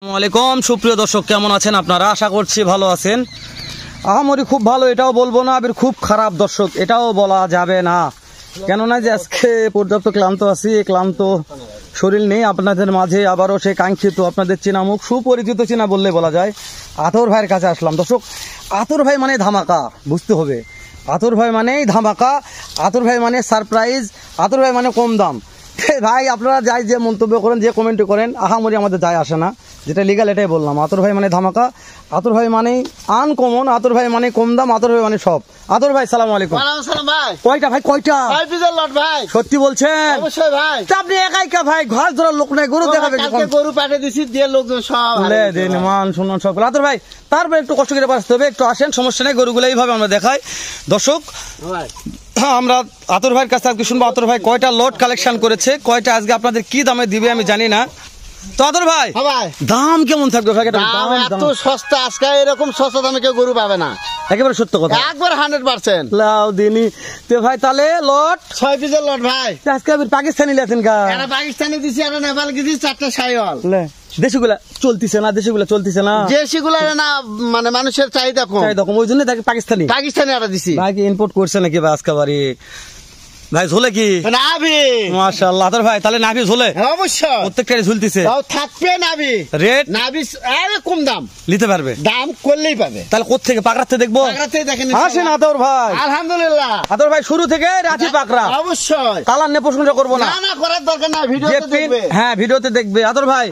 আসসালামুআলাইকুম সুপ্রিয় দর্শক, কেমন আছেন আপনারা? আশা করছি ভালো আছেন। আহামরি খুব ভালো এটাও বলবো না, আবার খুব খারাপ দর্শক এটাও বলা যাবে না, কেননা যে আজকে পর্যাপ্ত ক্লান্ত আছি। ক্লান্ত শরীর নেই আপনাদের মাঝে আবারও সে কাঙ্ক্ষিত আপনাদের চেনা মুখ, সুপরিচিত চেনা বললে বলা যায়, আতর ভাইয়ের কাছে আসলাম। দর্শক, আতর ভাই মানে ধামাকা, বুঝতে হবে। আতর ভাই মানেই ধামাকা, আতর ভাই মানে সারপ্রাইজ, আতর ভাই মানে কম দাম। ভাই আপনারা যাই যে মন্তব্য করেন, যে কমেন্ট করেন, আহামরি আমাদের যায় আসে না, যেটা লিগাল এটাই বললাম। আতর ভাই মানে ধামাকা, আতর ভাই মানে আনকমন, আতর ভাই মানে কম দাম, আতর ভাই মানে সব। আতর ভাই সালাম আলাইকুম। কয়টা ভাই? কয়টা? সত্যি বলছেন? অবশ্যই ভাই। আপনি একাই কা ভাই? ঘর ধরার লোক নাই, গরু দেখাবে। গরু পাঠিয়ে দিছি, দিয়ে লোকজন সব মান শুনুন সব। আতর ভাই তারপর একটু কষ্ট করে বাঁচতে হবে, একটু আসেন, সমস্যা নেই। গরুগুলো এইভাবে আমরা দেখাই দর্শক। আমরা আতর ভাইয়ের কাছে আজকে শুনবো আতর ভাই কয়টা লট কালেকশন করেছে, কয়টা আজকে আপনাদের কি দামে দিবে আমি জানি না। তো আতর ভাই দাম কেমন থাকবে ভাই? এত সস্তা, আজকে এরকম সস্তা দামে কেউ গরু পাবে না। একেবারে সত্য কথা, একবার 100%। লাও দিনি তো ভাই। তাহলে লট 6 পিসের লট ভাই। আজকে পাকিস্তানি লেছেন কা? এরা পাকিস্তানি দিছি, এরা নেপাল গেছি, 4টা সাইওয়াল। দেশগুলা চলতিছে না, দেশগুলা চলতিছে না, দেশগুলা না, মানে মানুষের চাহিদা কম, ওই জন্য পাকিস্তানি এরা দিছি। ভাই কি ইম্পোর্ট করছে নাকি ভাই আজকে বাড়ি? ভাই ঝোলে কি? নাভি। মাশাআল্লাহ আতর ভাই, তাহলে নাভি ঝোলে? অবশ্যই প্রত্যেকটাই ঝুলতিছে। থাকবে নাভি। রেট নাভি কম দাম, নিতে পারবে, দাম করলেই পাবে। তাহলে কোত্থেকে? পাকড়াতে দেখবো? পাকড়াতে দেখেন। আসেন আতর ভাই। আলহামদুলিল্লাহ আতর ভাই শুরু থেকে রাখি পাকড়া। অবশ্যই কালার নিয়ে প্রশ্নটা করবো না, না করার দরকার না, ভিডিওতে দেখবে। হ্যাঁ ভিডিওতে দেখবে। আতর ভাই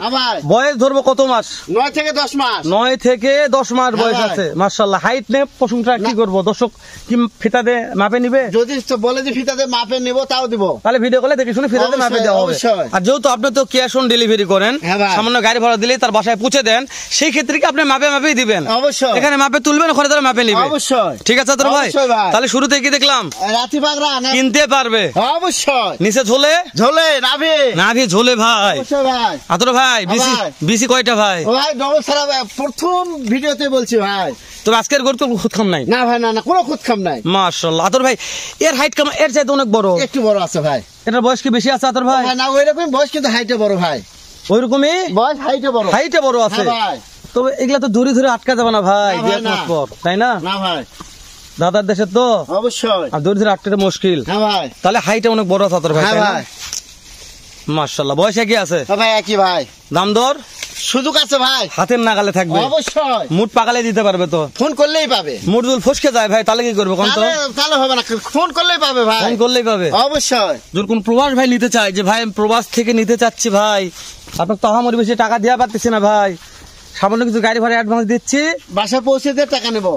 বয়স ধরবো কত মাস? 9 থেকে 10 মাস। 9 থেকে 10 মাস বয়স আছে। মাশাআল্লাহ। হাইট নিয়ে প্রশ্নটা কি করবো? দর্শক কি ফিতা দিয়ে মাপে নিবে? যদি বলে যে ফিতা দিয়ে মাপে নিব তাও দিব, তাহলে ভিডিও কলে দেখে শুনে ফিতা দিয়ে মাপে দেওয়া হবে। আর যেহেতু আপনি তো ক্যাশ অন ডেলিভারি করেন, সামান্য গাড়ি ভাড়া দিলে তার বাসায় পৌঁছে দেন, সেই ক্ষেত্রে কি আপনি মাপে মাপেই দিবেন? অবশ্যই। এখানে মাপে তুলবেন, ওখানে তারা মাপে নিবে। অবশ্যই। ঠিক আছে আতর ভাই। তাহলে শুরুতে কি দেখলাম? রাতি পাকড়া কিনতে পারবে। অবশ্যই। নিচে ঝোলে? ঝোলে নাভি। নাভি ঝোলে ভাই। অবশ্যই ভাই। আতর ভাই বিসি কয়টা ভাই? ভাই ডবল সারা প্রথম ভিডিওতে বলছি ভাই। তো আজকের গরু তো খুদ খাম নাই? না ভাই, না কোনো খুদ খাম নাই। মাশাআল্লাহ। আতর ভাই এর হাইট কেমন? এর চাইতে অনেক বড়? একটু বড় আছে ভাই। এটার বয়স কি বেশি আছে আতর ভাই? না ওইরকম বয়স, কিন্তু হাইটে বড় ভাই। ওইরকমই বয়স, হাইটে বড় আছে ভাই। তবে এগুলা তো ধরে ধরে আটকা যাবে না ভাই, তাই না? না ভাই, দাদার দেশে তো অবশ্যই ধরে ধরে আটকাতে মুশকিল। হ্যাঁ ভাই। তাহলে হাইটে অনেক বড় আছে আতর ভাই। হ্যাঁ ভাই। মাশাআল্লাহ। বয়স কি আছে? হ্যাঁ ভাই, একই ভাই। দাম দর সুযোগ আছে ভাই, হাতের নাগালে থাকবে। অবশ্যই। মুড পাকালে দিতে পারবে তো? ফোন করলেই পাবে। মুড যদি ফসকে যায় ভাই তাহলে কি করবে? তাহলে হবে না, ফোন করলেই পাবে ভাই। ফোন করলেই পাবে অবশ্যই। যদি কোন প্রবাস ভাই নিতে চায়, যে ভাই প্রবাস থেকে নিতে চাচ্ছি ভাই, আপনার তো আহামরি বেশি টাকা দেওয়া পারতেছি না ভাই, সামান্য কিছু গাড়ি ভাড়া অ্যাডভান্স দিচ্ছি, বাসায় পৌঁছে দিয়ে টাকা নেব।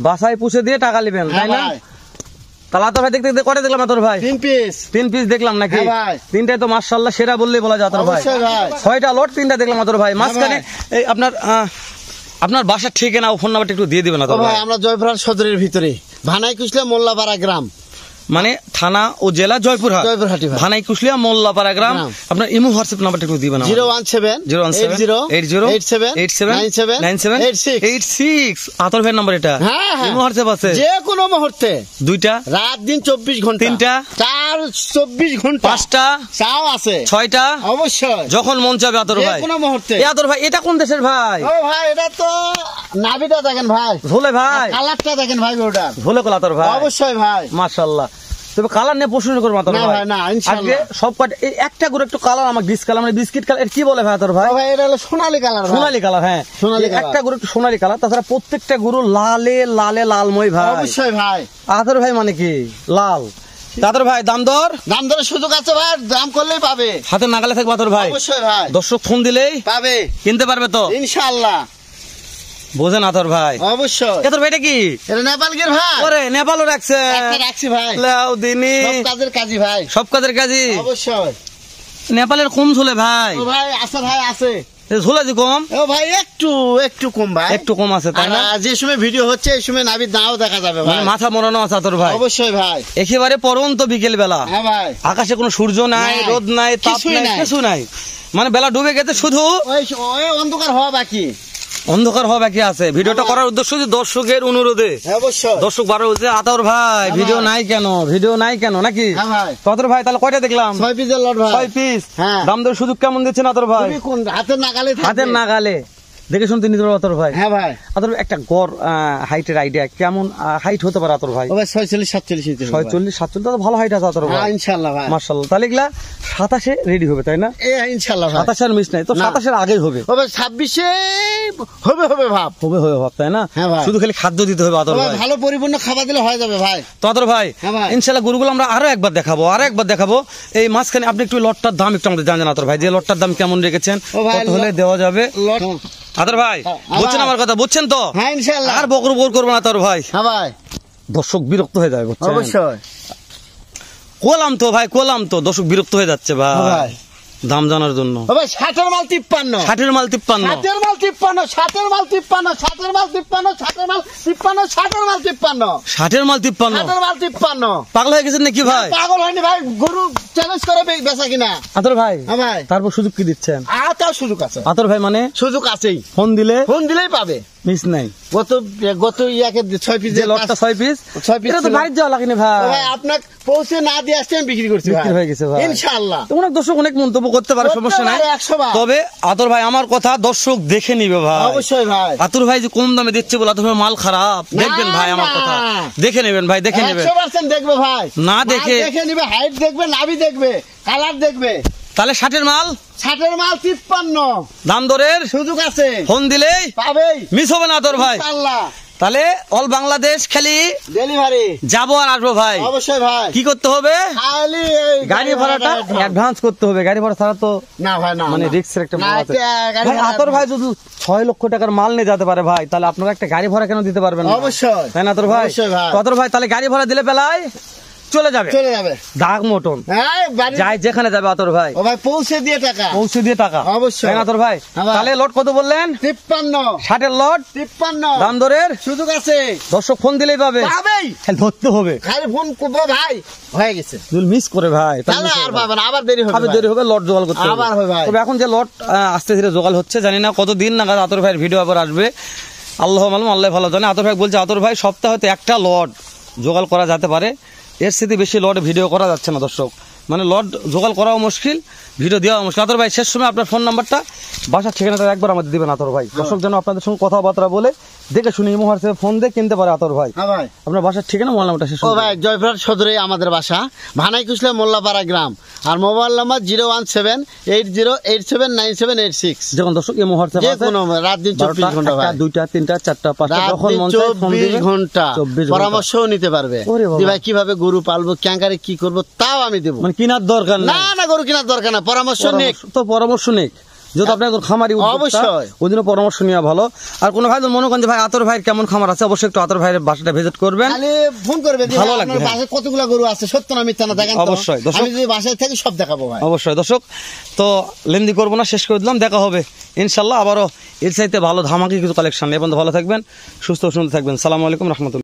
বাসায় পৌঁছে দিয়ে টাকা নেবেন, তাই না? তাহলে আতর ভাই দেখতে দেখতে কটা দেখলাম আতর ভাই? 3 পিস দেখলাম নাকি? তিনটায় তো মাশাআল্লাহ সেরা বললেই বলা যায় আতর ভাই। 6টা লট, 3টা দেখলাম আতর ভাই। মাঝখানে এই আপনার বাসার ঠিকানা ও ফোন নাম্বারটা একটু দিয়ে দিবেন আতর ভাই। আমরা জয়পুরহাট সদরের ভিতরে, ভানাই কুশলিয়া মোল্লাপাড়া গ্রাম, মানে থানা ও জেলা জয়পুরহাট, ভানাই কুশলিয়া মোল্লাপাড়া গ্রাম। আপনার ইমো হোয়াটসঅ্যাপ নাম্বারটা একটু দিবেন। 01780879796 আতর ভাইয়ের নাম্বার এটা। ইমো হোয়াটসঅ্যাপ আছে যে কোনো মুহূর্তে, 2টা রাত দিন 24 ঘন্টা, 3টা 4 24 ঘন্টা, 5টা চাও আছে, 6টা অবশ্যই, যখন মন চাবে আতর ভাই, যে কোনো মুহূর্তে। আতর ভাই এটা কোন দেশের ভাই? ও ভাই, এটা তো নাভিটা দেখেন ভাই, ঝোলে ভাই, কালারটা দেখেন ভাই, ওটা ঝোলে কল আতর ভাই। অবশ্যই ভাই, মাশাআল্লাহ। তবে কালার নিয়ে প্রশ্ন করবো আতর ভাই। না ইনশাআল্লাহ। আজকে সব কটা এই একটা করে একটু কালার আমার কালার, মানে বিস্কিট কালার, কি বলে ভাই আতর ভাই? ভাই এটা হলো সোনালী কালার। সোনালী কালার, হ্যাঁ সোনালী কালার। একটা গরু একটু সোনালী কালার, তাছাড়া প্রত্যেকটা গরু লালে লালে লালময় ভাই। অবশ্যই ভাই। আতর ভাই মানে কি লাল। আতর ভাই দাম দরের সুযোগ আছে ভাই, দাম করলেই পাবে, হাতের নাগালে থাকবে আতর ভাই। অবশ্যই ভাই। দর্শক ফোন দিলেই পাবে, কিনতে পারবে তো ইনশাআল্লাহ। বোঝেন আতর ভাই? অবশ্যই। আতর ভাই এটা কি? এটা নেপালগির ভাই। ওরে নেপালও রাখছে? রাখছি ভাই। লাও দিনি, সব কাজের কাজী ভাই, সব কাজের কাজী। অবশ্যই। নেপালের কম ঝোলে ভাই? ও ভাই আছে ভাই, আছে ঝোলে যে কম। ও ভাই একটু কম ভাই, একটু কম আছে, তাই না? যে সময় ভিডিও হচ্ছে এই সময় নাভির দাও দেখা যাবে ভাই, মাথা মরানো আছে আতর ভাই। অবশ্যই ভাই। একেবারে পরন্ত বিকেল বেলা। হ্যাঁ ভাই। আকাশে কোনো সূর্য নাই, রোদ নাই, তাপ নাই, কিছু নাই, মানে বেলা ডুবে গেছে, শুধু ওই অন্ধকার হওয়া বাকি, অন্ধকার হওয়া বাকি আছে। ভিডিওটা করার উদ্দেশ্য দর্শকের অনুরোধে, দর্শক বারো বলছে আতর ভাই ভিডিও নাই কেন নাকি? আতর ভাই তাহলে কয়টা দেখলাম? 6 পিসের লট ভাই। 6 পিস। দাম দর সুযোগ কেমন দিচ্ছেন আতর ভাই? হাতের নাগালে, হাতের নাগালে। দেখে শুনতে নিতে পারবো আতর ভাই? হ্যাঁ ভাই। আতর ভাই, একটা গড় হাইটের আইডিয়া কেমন হাইট হতে পারে আতর ভাই? ও ভাই 46-47 ইঞ্চি হবে ভাই। 46-47 তো ভালো হাইট আছে আতর ভাই। হ্যাঁ ইনশাআল্লাহ ভাই। মাশাআল্লাহ। তাহলে এগুলা 27-এ রেডি হবে তাই না? ইনশাআল্লাহ ভাই। 27 মিস নাই তো, না। 27-এর আগেই হবে। ও ভাই 26-এ হবে ভাব। হবে ভাব তাই না? হ্যাঁ ভাই। শুধু খালি খাদ্য দিতে হবে ও আতর ভাই ভাই। ভালো পরিপূর্ণ খাবার দিলে হয়ে যাবে ভাই। তো আতর ভাই হ্যাঁ ভাই। ইনশাআল্লাহ গরুগুলো আমরা আরো একবার দেখাবো। এই মাঝখানে আপনি একটু লটটার দাম একটু আমাদের জানেন আতর ভাই, যে লটটার দাম কেমন রেখেছেন, ও ভাই, কত হলে দেওয়া যাবে? লট আতর ভাই হ্যাঁ, বুঝছেন ভাই। আমার কথা, বুঝছেন তো? হ্যাঁ ইনশাআল্লাহ। আর বকর করবো না আতর ভাই, হ্যাঁ ভাই দর্শক বিরক্ত হয়ে যাবে বুঝছেন? অবশ্যই। কোলাম তো দর্শক বিরক্ত হয়ে যাচ্ছে হ্যাঁ ভাই ভাই। দাম জানার জন্য। ও ভাই 60-এর মাল 53। 60-এর মাল 53, 60-এর মাল 53, 60-এর মাল 53, 60-এর মাল 53, 60-এর মাল 53, 60-এর মাল 53, 60-এর মাল 53। 60-এর মাল 53। পাগল হয়ে গেছেন নাকি ভাই? পাগল হয়নি ভাই, গরু চ্যালেঞ্জ করে বেচা কিনা। আতর ভাই হ্যাঁ ভাই। তারপর সুযোগ কি দিচ্ছেন? আর তাও সুযোগ আছে, আতর ভাই মানে সুযোগ আছেই। ফোন দিলে ফোন দিলেই পাবে। মিস নাই। গত ইয়াকে 6 পিস যে লটটা 6 পিস, 6 পিস এটা তো বাইরে যাওয়া লাগেনি ভাই, ভাই আপনাকে পৌঁছে না দিয়ে আসছে আমি বিক্রি করছি বিক্রি হয়ে গেছে ভাই ইনশাআল্লাহ। তো অনেক দর্শক অনেক মন্তব্য করতে পারে, করতে সমস্যা নাই। পারে 100 বার। তবে আতর ভাই আমার কথা দর্শক দেখে নিবে ভাই। অবশ্যই ভাই। আতর ভাই যে কম দামে দিচ্ছে বলে আতর ভাই মাল খারাপ, না, দেখবেন ভাই আমার না। কথা দেখে নেবেন ভাই, দেখে নেবেন। 100% দেখবে ভাই। না মাল দেখে- দেখে নিবে, হাইট দেখবে, নাভি দেখবে, কালার দেখবে। তাহলে 60-এর মাল 60-এর মাল 53, দাম দরের সুযোগ আছে, ফোন দিলেই পাবেই মিস হবে না আতর ভাই। ইনশাআল্লাহ। তাহলে অল বাংলাদেশ খালি ডেলিভারি যাবো আর আসবো ভাই। অবশ্যই ভাই। কি করতে হবে? খালি এই গাড়ি ভাড়াটা অ্যাডভান্স করতে হবে, গাড়ি ভাড়া ছাড়া তো না ভাই না মানে না। রিস্কের একটা না, ব্যাপার আছে। এটা গাড়ি ভাই ভাড়া- আতর ভাই যদি 6 লক্ষ টাকার মাল নিয়ে যেতে পারে ভাই, তাহলে আপনারা একটা গাড়ি ভাড়া কেন দিতে পারবেন না? অবশ্যই। তাই না আতর ভাই? অবশ্যই ভাই। তো আতর ভাই তাহলে গাড়ি ভাড়া দিলে পেলায় চলে যাবে চলে যাবে। দাগ মটন, হ্যাঁ বাড়ি যাই যেখানে যাবে আতর ভাই ও ভাই পৌঁছে দিয়ে টাকা পৌঁছে দিয়ে টাকা। অবশ্যই। তাই না আতর ভাই? হ্যাঁ ভাই। তাহলে লট কত বললেন? 53, 60-এর লট 53 দাম দরের সুযোগ আছে, দর্শক ফোন দিলেই পাবে, পাবেই। খালি ধরতে হবে। খালি ফোন করবো ভাই, হয়ে গেছে। যদি মিস করে ভাই তাহলে তাহলে miss আর হবে। পাবেন, আবার দেরি হবে আবার ভাই। দেরি হবে, লট জোগাড় করতে হবে। আবার হবে ভাই। তবে এখন যে লট আস্তে ধীরে জোগাড় হচ্ছে, জানি না কতদিন নাগাদ আতর ভাইয়ের ভিডিও আবার আসবে, আল্লাহ মালুম, আল্লাহ ভালো জানে। আতর ভাই বলছে আতর ভাই সপ্তাহে হয়তো একটা লট জোগাড় করা যেতে পারে, এর সাথে বেশি লট ভিডিও করা যাচ্ছে না দর্শক, মানে লট জোগাড় করাও মুশকিল, ভিডিও দেওয়া মুশকিল। আতর ভাই শেষ সময় আপনার ফোন নাম্বারটা, বাসার ঠিকানাটা একবার আমাদের দিবেন আতর ভাই, দর্শক যেন আপনাদের সঙ্গে কথাবার্তা বলে দেখে শুনে ইমো হোয়াটসঅ্যাপে ফোন দিয়ে কিনতে পারে আতর ভাই। হ্যাঁ ভাই। আপনার বাসার ঠিকানা মোবাইল নাম্বারটা শেষ ও ভাই জয়পুরহাট সদরে আমাদের বাসা, ভানাই কুশলা মোল্লাপাড়া গ্রাম, আর মোবাইল নাম্বার 01780879786। যখন দর্শক ইমো হোয়াটসঅ্যাপ যে আছে, কোনো রাত দিন 24 ঘন্টা ভাই, 2টা 3টা 4টা 5টা রাত যখন দিন মন চায় ফোন 24 দিবেন। ঘন্টা 24 ঘন্টা। পরামর্শও নিতে পারবে ওরে বাবা। যে ভাই কিভাবে গরু পালবো, ক্যাঙ্কারে কি করবো, তাও আমি দেবো। মানে কেনার দরকার না নেই, না গরু কেনার দরকার না, পরামর্শ নেই। তো পরামর্শ নেই, যদি আপনি একজন খামারি উদ্যোক্তা, অবশ্যই। ওই জন্য পরামর্শ নেওয়া ভালো। আর কোনো ভাই যদি মনে করেন যে ভাই আতর ভাইয়ের কেমন খামার আছে, অবশ্যই একটু আতর ভাইয়ের বাসাটা ভিজিট করবেন, খালি ফোন করবে যে ভালো আপনার লাগবে, হ্যাঁ। বাসায় কতগুলো গরু আছে, সত্য না মিথ্যা না দেখেন তো। অবশ্যই, দর্শক। আমি যদি বাসায় থাকি সব দেখাবো ভাই। অবশ্যই দর্শক। তো লেন্দি করবো না, শেষ করে দিলাম, দেখা হবে ইনশাল্লাহ আবারও এর চাইতে ভালো ধামাকি কিছু কালেকশন। এখন ভালো থাকবেন, সুস্থ ও সুন্দর থাকবেন। সালামু আলাইকুম রহমতুল্লাহ।